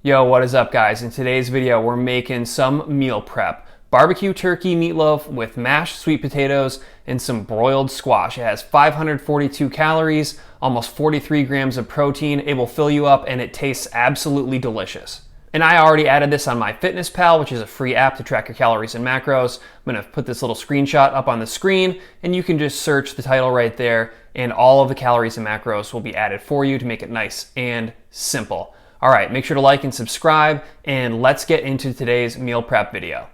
Yo, what is up guys? In today's video, we're making some meal prep. Barbecue turkey meatloaf with mashed sweet potatoes and some broiled squash. It has 542 calories, almost 43 grams of protein. It will fill you up and it tastes absolutely delicious. And I already added this on MyFitnessPal, which is a free app to track your calories and macros. I'm gonna put this little screenshot up on the screen and you can just search the title right there and all of the calories and macros will be added for you to make it nice and simple. All right, make sure to like and subscribe, and let's get into today's meal prep video.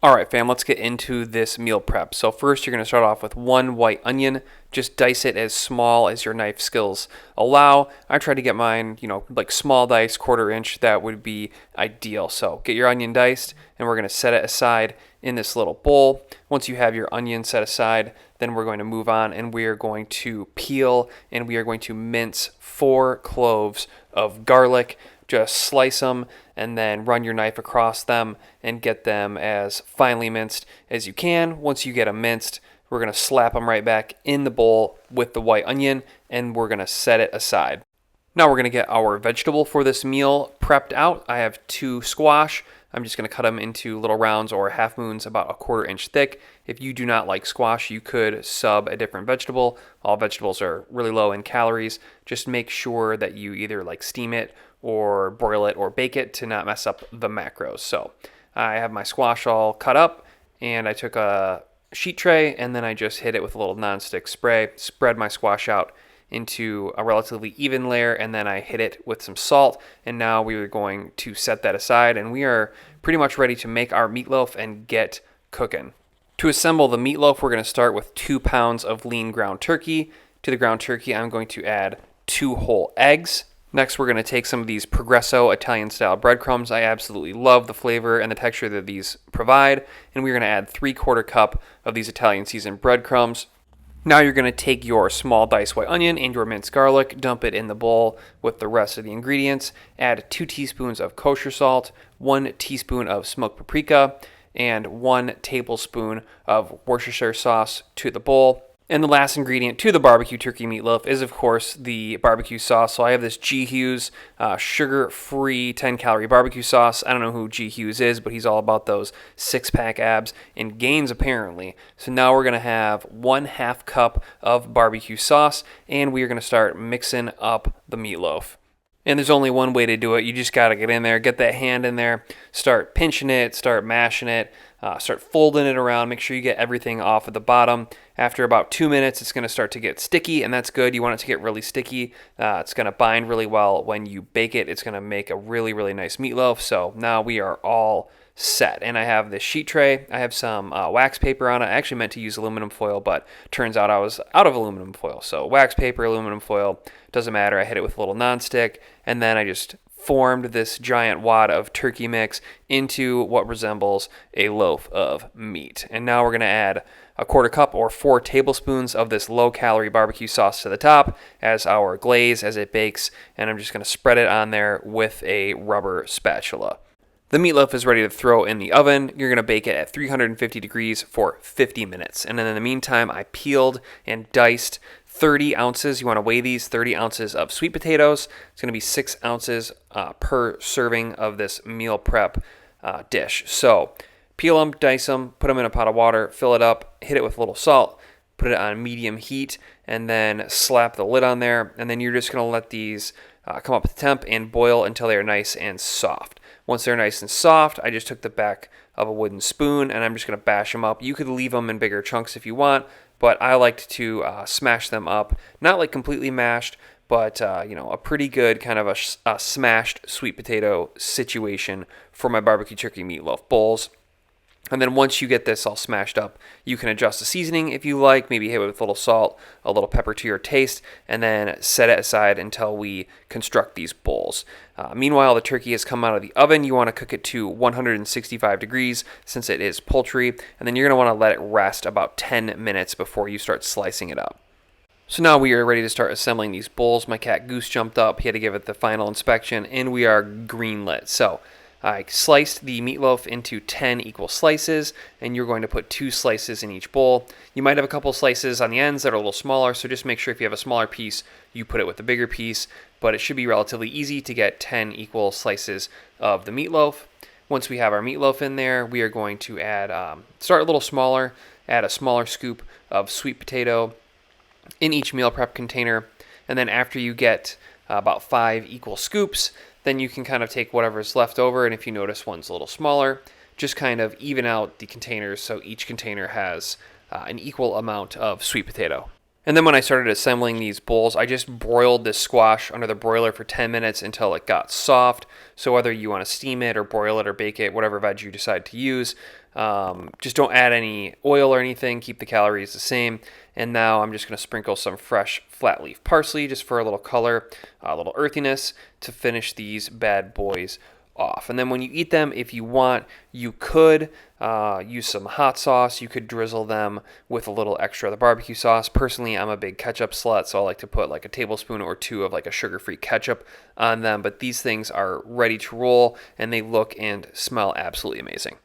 All right, fam, let's get into this meal prep. So first, you're gonna start off with one white onion. Just dice it as small as your knife skills allow. I try to get mine, like small dice, 1/4 inch. That would be ideal. So get your onion diced, and we're gonna set it aside in this little bowl. Once you have your onion set aside, then we're going to move on and we are going to peel and we are going to mince 4 cloves of garlic. Just slice them and then run your knife across them and get them as finely minced as you can. Once you get them minced, we're going to slap them right back in the bowl with the white onion and we're going to set it aside. Now we're going to get our vegetable for this meal prepped out. I have 2 squash. I'm just going to cut them into little rounds or half moons about 1/4 inch thick. If you do not like squash, you could sub a different vegetable. All vegetables are really low in calories. Just make sure that you either steam it or broil it or bake it to not mess up the macros. So I have my squash all cut up and I took a sheet tray and then I just hit it with a little nonstick spray, spread my squash out into a relatively even layer, and then I hit it with some salt, and now we are going to set that aside, and we are pretty much ready to make our meatloaf and get cooking. To assemble the meatloaf, we're going to start with 2 pounds of lean ground turkey. To the ground turkey, I'm going to add 2 whole eggs. Next, we're going to take some of these Progresso Italian-style breadcrumbs. I absolutely love the flavor and the texture that these provide, and we're going to add 3/4 cup of these Italian-seasoned breadcrumbs. Now you're going to take your small diced white onion and your minced garlic, dump it in the bowl with the rest of the ingredients, add 2 teaspoons of kosher salt, 1 teaspoon of smoked paprika, and 1 tablespoon of Worcestershire sauce to the bowl. And the last ingredient to the barbecue turkey meatloaf is, of course, the barbecue sauce. So I have this G. Hughes sugar-free 10-calorie barbecue sauce. I don't know who G. Hughes is, but he's all about those 6-pack abs and gains, apparently. So now we're going to have 1/2 cup of barbecue sauce, and we are going to start mixing up the meatloaf. And there's only one way to do it. You just got to get in there, get that hand in there, start pinching it, start mashing it, start folding it around. Make sure you get everything off at the bottom. After about 2 minutes, it's going to start to get sticky, and that's good. You want it to get really sticky. It's going to bind really well when you bake it. It's going to make a really, really nice meatloaf. So now we are all set. And I have this sheet tray. I have some wax paper on it. I actually meant to use aluminum foil, but turns out I was out of aluminum foil. So wax paper, aluminum foil, doesn't matter. I hit it with a little nonstick, and then I just formed this giant wad of turkey mix into what resembles a loaf of meat. And now we're going to add 1/4 cup or 4 tablespoons of this low-calorie barbecue sauce to the top as our glaze as it bakes, and I'm just going to spread it on there with a rubber spatula. The meatloaf is ready to throw in the oven. You're going to bake it at 350 degrees for 50 minutes. And then in the meantime, I peeled and diced 30 ounces. You want to weigh these 30 ounces of sweet potatoes. It's going to be 6 ounces per serving of this meal prep dish. So peel them, dice them, put them in a pot of water, fill it up, hit it with a little salt, put it on medium heat, and then slap the lid on there. And then you're just going to let these come up to temp and boil until they are nice and soft. Once they're nice and soft, I just took the back of a wooden spoon and I'm just going to bash them up. You could leave them in bigger chunks if you want, but I liked to smash them up. Not like completely mashed, but a pretty good kind of a smashed sweet potato situation for my barbecue turkey meatloaf bowls. And then once you get this all smashed up, you can adjust the seasoning if you like, maybe hit it with a little salt, a little pepper to your taste, and then set it aside until we construct these bowls. Meanwhile, the turkey has come out of the oven. You want to cook it to 165 degrees since it is poultry, and then you're going to want to let it rest about 10 minutes before you start slicing it up. So now we are ready to start assembling these bowls. My cat Goose jumped up. He had to give it the final inspection, and we are green-lit. So I sliced the meatloaf into 10 equal slices, and you're going to put 2 slices in each bowl. You might have a couple slices on the ends that are a little smaller, so just make sure if you have a smaller piece, you put it with the bigger piece. but it should be relatively easy to get 10 equal slices of the meatloaf. Once we have our meatloaf in there, we are going to add, start a little smaller, add a smaller scoop of sweet potato in each meal prep container. And then after you get about 5 equal scoops, then you can kind of take whatever's left over. And if you notice one's a little smaller, just kind of even out the containers so each container has an equal amount of sweet potato. And then when I started assembling these bowls, I just broiled this squash under the broiler for 10 minutes until it got soft. So whether you want to steam it or broil it or bake it, whatever veg you decide to use, just don't add any oil or anything. Keep the calories the same. And now I'm just going to sprinkle some fresh flat leaf parsley just for a little color, a little earthiness to finish these bad boys off. And then when you eat them, if you want, you could use some hot sauce. You could drizzle them with a little extra of the barbecue sauce. Personally, I'm a big ketchup slut, so I like to put like a tablespoon or 2 of like a sugar-free ketchup on them. But these things are ready to roll, and they look and smell absolutely amazing.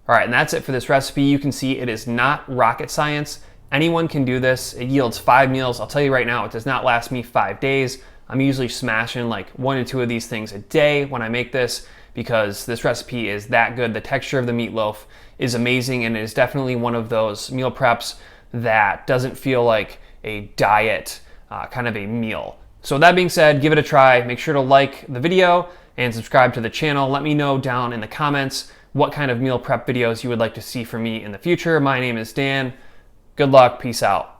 All right, and that's it for this recipe. You can see it is not rocket science. Anyone can do this. It yields 5 meals. I'll tell you right now, it does not last me 5 days. I'm usually smashing like 1 to 2 of these things a day when I make this, because this recipe is that good. The texture of the meatloaf is amazing, and it is definitely one of those meal preps that doesn't feel like a diet kind of a meal. So that being said, give it a try. Make sure to like the video and subscribe to the channel. Let me know down in the comments what kind of meal prep videos you would like to see from me in the future. My name is Dan. Good luck. Peace out.